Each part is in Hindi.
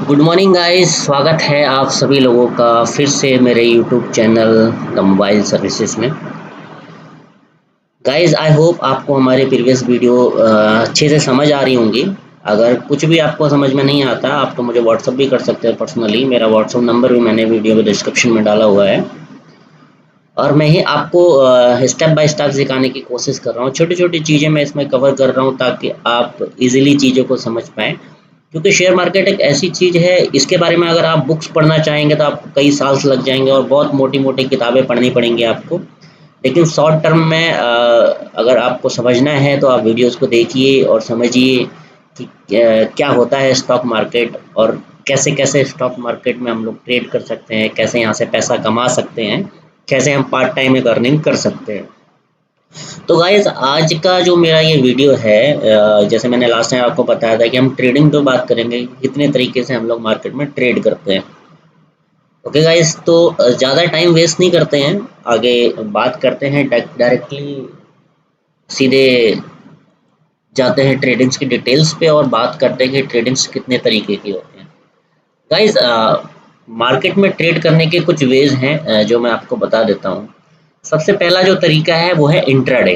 गुड मॉर्निंग गाइस, स्वागत है आप सभी लोगों का फिर से मेरे YouTube channel the mobile services में। गाइस, आई होप आपको हमारे प्रीवियस वीडियो अच्छे से समझ आ रही होंगी। अगर कुछ भी आपको समझ में नहीं आता आप तो मुझे व्हाट्सअप भी कर सकते हैं पर्सनली। मेरा व्हाट्सअप नंबर भी मैंने वीडियो के डिस्क्रिप्शन में डाला हुआ है और मैं ही आपको स्टेप बाय स्टेप सिखाने की कोशिश कर रहा हूँ। छोटी छोटी चीज़ें मैं इसमें कवर कर रहा हूँ ताकि आप इजीली चीज़ों को समझ पाएँ, क्योंकि शेयर मार्केट एक ऐसी चीज़ है, इसके बारे में अगर आप बुक्स पढ़ना चाहेंगे तो आपको कई साल से लग जाएंगे और बहुत मोटी मोटी किताबें पढ़नी पड़ेंगी आपको। लेकिन शॉर्ट टर्म में अगर आपको समझना है तो आप वीडियोस को देखिए और समझिए कि क्या होता है स्टॉक मार्केट और कैसे कैसे स्टॉक मार्केट में हम लोग ट्रेड कर सकते हैं, कैसे यहाँ से पैसा कमा सकते हैं, कैसे हम पार्ट टाइम एक अर्निंग कर सकते हैं। तो गाइस, आज का जो मेरा ये वीडियो है, जैसे मैंने लास्ट टाइम आपको बताया था कि हम ट्रेडिंग पे बात करेंगे, कितने तरीके से हम लोग मार्केट में ट्रेड करते हैं। ओके गाइस, तो ज़्यादा टाइम वेस्ट नहीं करते हैं, आगे बात करते हैं। डायरेक्टली सीधे जाते हैं ट्रेडिंग्स की डिटेल्स पे और बात करते हैं कि ट्रेडिंग्स कितने तरीके की होते हैं। गाइस, मार्केट में ट्रेड करने के कुछ वेज हैं जो मैं आपको बता देता हूँ। सबसे पहला जो तरीका है वो है इंट्राडे।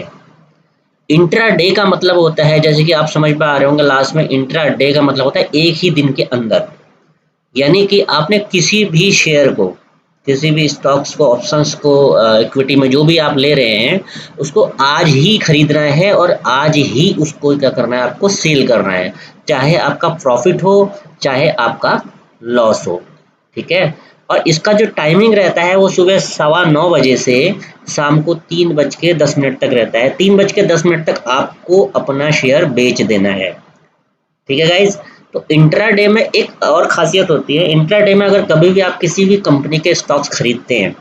इंट्राडे का मतलब होता है, जैसे कि आप समझ पा रहे होंगे लास्ट में, इंट्राडे का मतलब होता है एक ही दिन के अंदर। यानी कि आपने किसी भी शेयर को, किसी भी स्टॉक्स को, ऑप्शंस को, इक्विटी में जो भी आप ले रहे हैं उसको आज ही खरीदना है और आज ही उसको क्या करना है, आपको सेल करना है, चाहे आपका प्रॉफिट हो चाहे आपका लॉस हो। ठीक है। और इसका जो टाइमिंग रहता है वो सुबह 9:15 से शाम को 3:10 तक रहता है। 3:10 तक आपको अपना शेयर बेच देना है। ठीक है गाइज। तो इंट्राडे में एक और खासियत होती है, इंट्राडे में अगर कभी भी आप किसी भी कंपनी के स्टॉक्स खरीदते हैं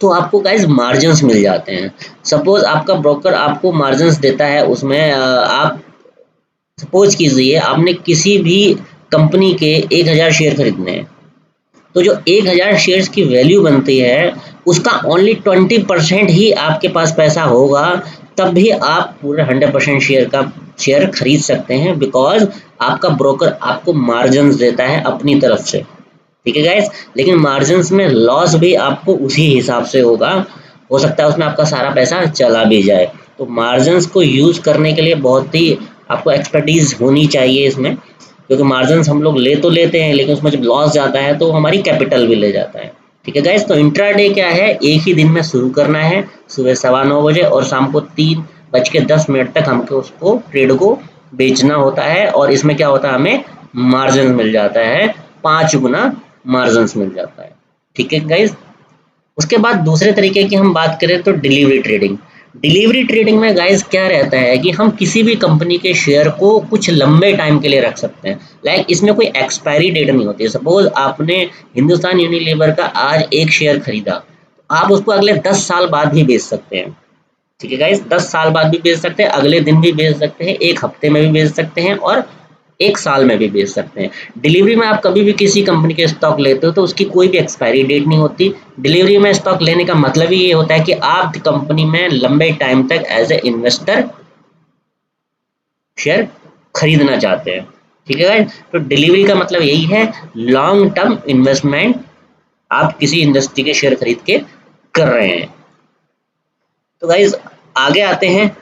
तो आपको गाइज मार्जिन्स मिल जाते हैं। सपोज आपका ब्रोकर आपको मार्जिन्स देता है, उसमें आप सपोज कीजिए आपने किसी भी कंपनी के 1000 शेयर खरीदने हैं, तो जो 1000 शेयर्स की वैल्यू बनती है उसका ओनली 20% ही आपके पास पैसा होगा, तब भी आप पूरे 100% शेयर खरीद सकते हैं, बिकॉज आपका ब्रोकर आपको मार्जिन देता है अपनी तरफ से। ठीक है गाइस। लेकिन मार्जिन में लॉस भी आपको उसी हिसाब से होगा, हो सकता है उसमें आपका सारा पैसा चला भी जाए। तो मार्जिन को यूज करने के लिए बहुत ही आपको एक्सपर्टीज होनी चाहिए इसमें, क्योंकि मार्जिन हम लोग ले तो लेते हैं लेकिन उसमें जब लॉस जाता है तो हमारी कैपिटल भी ले जाता है। ठीक है गाइस। तो इंट्राडे क्या है, एक ही दिन में शुरू करना है सुबह 9:15 और शाम को 3:10 तक हमको उसको ट्रेड को बेचना होता है। और इसमें क्या होता है, हमें मार्जिन मिल जाता है, 5 गुना मार्जिन मिल जाता है। ठीक है गाइस। उसके बाद दूसरे तरीके की हम बात करें तो डिलीवरी ट्रेडिंग। डिलीवरी ट्रेडिंग में गाइस क्या रहता है कि हम किसी भी कंपनी के शेयर को कुछ लंबे टाइम के लिए रख सकते हैं। लाइक इसमें कोई एक्सपायरी डेट नहीं होती है। सपोज आपने हिंदुस्तान यूनिलीवर का आज एक शेयर खरीदा, आप उसको अगले 10 साल बाद भी बेच सकते हैं। ठीक है गाइस, 10 साल बाद भी बेच सकते हैं, अगले दिन भी बेच सकते हैं, एक हफ्ते में भी बेच सकते हैं और एक साल में भी बेच सकते हैं। डिलीवरी में आप कभी भी किसी कंपनी के स्टॉक लेते हो तो उसकी कोई भी एक्सपायरी डेट नहीं होती। डिलीवरी में स्टॉक लेने का मतलब ही ये होता है कि आप कंपनी में लंबे टाइम तक एज ए इन्वेस्टर शेयर खरीदना चाहते हैं। ठीक है। तो डिलीवरी का मतलब यही है, लॉन्ग टर्म इन्वेस्टमेंट आप किसी इंडस्ट्री के शेयर खरीद के कर रहे हैं। तो गाइज आगे आते हैं,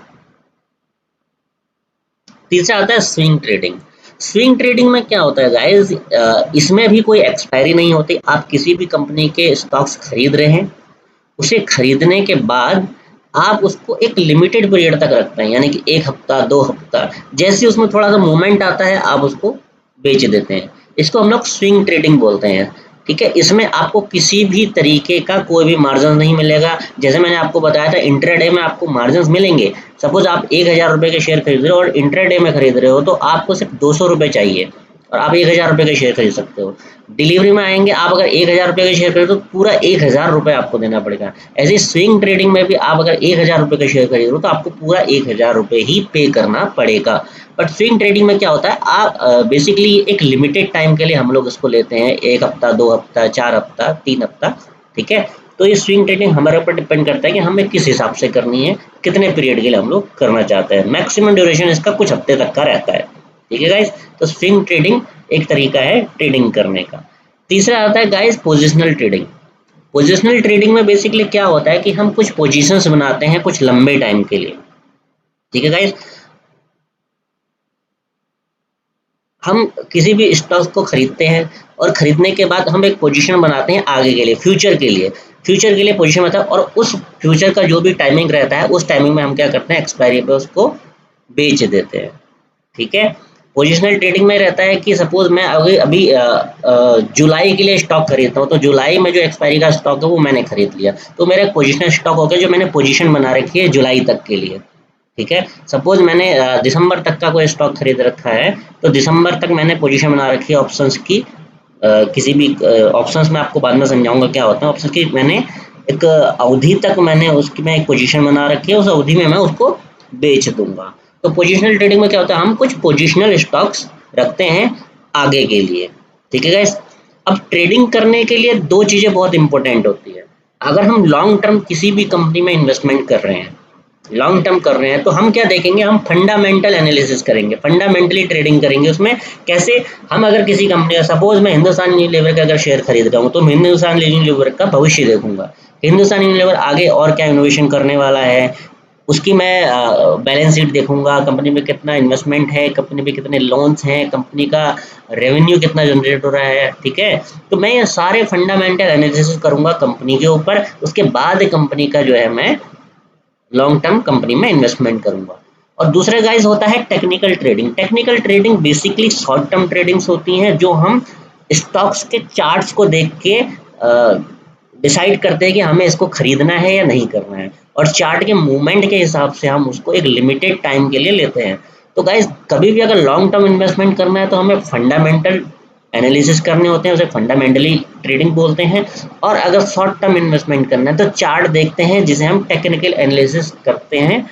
तीसरा आता है स्विंग ट्रेडिंग। स्विंग ट्रेडिंग में क्या होता है गाइस, इसमें भी कोई एक्सपायरी नहीं होती। आप किसी भी कंपनी के स्टॉक्स खरीद रहे हैं, उसे खरीदने के बाद आप उसको एक लिमिटेड पीरियड तक रखते हैं, यानी कि 1 हफ्ता 2 हफ्ता, जैसे उसमें थोड़ा सा मूवमेंट आता है आप उसको बेच देते हैं। इसको हम लोग स्विंग ट्रेडिंग बोलते हैं। ठीक है। इसमें आपको किसी भी तरीके का कोई भी मार्जिन नहीं मिलेगा। जैसे मैंने आपको बताया था इंट्राडे में आपको मार्जिन मिलेंगे। सपोज आप 1000 रुपये के शेयर खरीद रहे हो और इंट्राडे में खरीद रहे हो तो आपको सिर्फ 200 रुपये चाहिए और आप 1000 रुपये के शेयर खरीद सकते हो। डिलीवरी में आएंगे, आप अगर 1000 रुपये के शेयर खरीदो तो पूरा 1000 रुपये आपको देना पड़ेगा। ऐसे स्विंग ट्रेडिंग में भी आप अगर 1000 रुपये के शेयर खरीद रहे हो तो आपको पूरा 1000 रुपये ही पे करना पड़ेगा। बट स्विंग ट्रेडिंग में क्या होता है, आप बेसिकली एक लिमिटेड टाइम के लिए हम लोग इसको लेते हैं, 1 हफ्ता 2 हफ्ता 4 हफ्ता 3 हफ्ता। ठीक है। तो ये स्विंग ट्रेडिंग हमारे ऊपर डिपेंड करता है कि हमें किस हिसाब से करनी है, कितने पीरियड के लिए हम लोग करना चाहते हैं। मैक्सिमम ड्यूरेशन इसका कुछ हफ्ते तक का रहता है। ठीक है गाइस। तो स्विंग ट्रेडिंग एक तरीका है ट्रेडिंग करने का। तीसरा आता है guys positional trading. Positional trading में बेसिकली क्या होता है कि हम कुछ पोजीशंस बनाते हैं कुछ लंबे टाइम के लिए, ठीक है गाइस। हम किसी भी स्टॉक को खरीदते हैं और खरीदने के बाद हम एक पोजीशन बनाते हैं आगे के लिए, फ्यूचर के लिए, फ्यूचर के लिए पोजीशन बनता है और उस फ्यूचर का जो भी टाइमिंग रहता है उस टाइमिंग में हम क्या करते हैं, एक्सपायरी पे उसको बेच देते हैं, ठीक है। पोजिशनल ट्रेडिंग में रहता है कि सपोज मैं अभी जुलाई के लिए स्टॉक खरीदता हूँ, तो जुलाई में जो एक्सपायरी का स्टॉक है वो मैंने खरीद लिया, तो मेरा पोजिशनल स्टॉक हो गया जो मैंने पोजीशन बना रखी है जुलाई तक के लिए, ठीक है। सपोज मैंने दिसंबर तक का कोई स्टॉक खरीद रखा है, तो दिसंबर तक मैंने पोजीशन बना रखी है ऑप्शंस की। किसी भी ऑप्शंस में आपको बाद में समझाऊंगा क्या होता है ऑप्शंस की। मैंने एक अवधि तक मैंने उसकी मैं एक पोजीशन बना रखी है, उस अवधि में मैं उसको बेच दूंगा। तो पोजिशनल ट्रेडिंग में क्या होता है, हम कुछ पोजिशनल स्टॉक्स रखते हैं आगे के लिए, ठीक है गाइस। अब ट्रेडिंग करने के लिए दो चीज़ें बहुत इंपॉर्टेंट होती है। अगर हम लॉन्ग टर्म किसी भी कंपनी में इन्वेस्टमेंट कर रहे हैं, लॉन्ग टर्म कर रहे हैं, तो हम क्या देखेंगे, हम फंडामेंटल एनालिसिस करेंगे, फंडामेंटली ट्रेडिंग करेंगे। उसमें कैसे, हम अगर किसी कंपनी का, सपोज मैं हिंदुस्तान यूनिलीवर का अगर शेयर खरीद रहा हूँ, तो मैं हिंदुस्तान यूनिलीवर का भविष्य देखूंगा, हिंदुस्तान यूनिलीवर आगे और क्या इनोवेशन करने वाला है, उसकी मैं बैलेंस शीट देखूंगा, कंपनी में कितना इन्वेस्टमेंट है, कंपनी में कितने लोन्स हैं, कंपनी का रेवेन्यू कितना जनरेट हो रहा है, ठीक है। तो मैं ये सारे फंडामेंटल एनालिसिस करूंगा कंपनी के ऊपर, उसके बाद कंपनी का जो है मैं लॉन्ग टर्म कंपनी में इन्वेस्टमेंट करूंगा। और दूसरा गाइस होता है technical trading. Technical trading basically short term tradings होती हैं, जो हम स्टॉक्स के चार्ट्स को देख के डिसाइड करते हैं कि हमें इसको खरीदना है या नहीं करना है, और चार्ट के मूवमेंट के हिसाब से हम उसको एक लिमिटेड टाइम के लिए लेते हैं। तो गाइस कभी भी अगर लॉन्ग टर्म इन्वेस्टमेंट करना है तो हमें फंडामेंटल एनालिसिस करने होते हैं, उसे फंडामेंटली ट्रेडिंग बोलते हैं। और अगर शॉर्ट टर्म इन्वेस्टमेंट करना है तो चार्ट देखते हैं, जिसे हम टेक्निकल एनालिसिस करते हैं,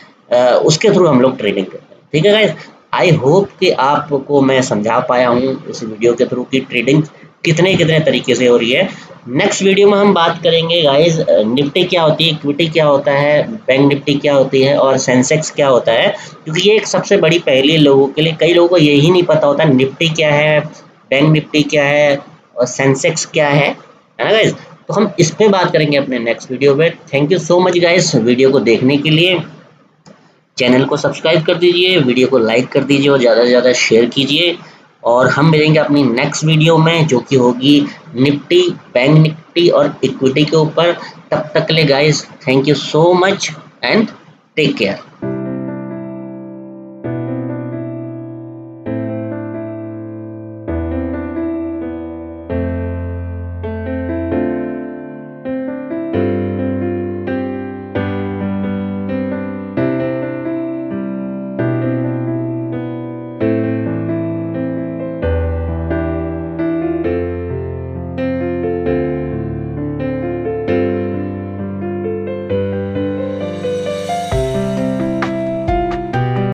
उसके थ्रू हम लोग ट्रेडिंग करते हैं, ठीक है गाइस। आई होप कि आपको मैं समझा पाया हूँ इस वीडियो के थ्रू कि ट्रेडिंग कितने तरीके से हो रही है। नेक्स्ट वीडियो में हम बात करेंगे गाइस निफ्टी क्या होती है, इक्विटी क्या होता है, बैंक निफ्टी क्या होती है, और सेंसेक्स क्या होता है, क्योंकि ये एक सबसे बड़ी पहेली लोगों के लिए। कई लोगों को यही नहीं पता होता निफ्टी क्या है, बैंक निफ्टी क्या है, और सेंसेक्स क्या है ना गाइस। तो हम इस पे बात करेंगे अपने नेक्स्ट वीडियो में। Thank you so much guys video को देखने के लिए। चैनल को सब्सक्राइब कर दीजिए, वीडियो को लाइक कर दीजिए और ज़्यादा से ज़्यादा शेयर कीजिए। और हम मिलेंगे अपनी नेक्स्ट वीडियो में, जो कि होगी निफ्टी, बैंक निफ्टी और इक्विटी के ऊपर। तब तक के लिए guys thank you so much and take care.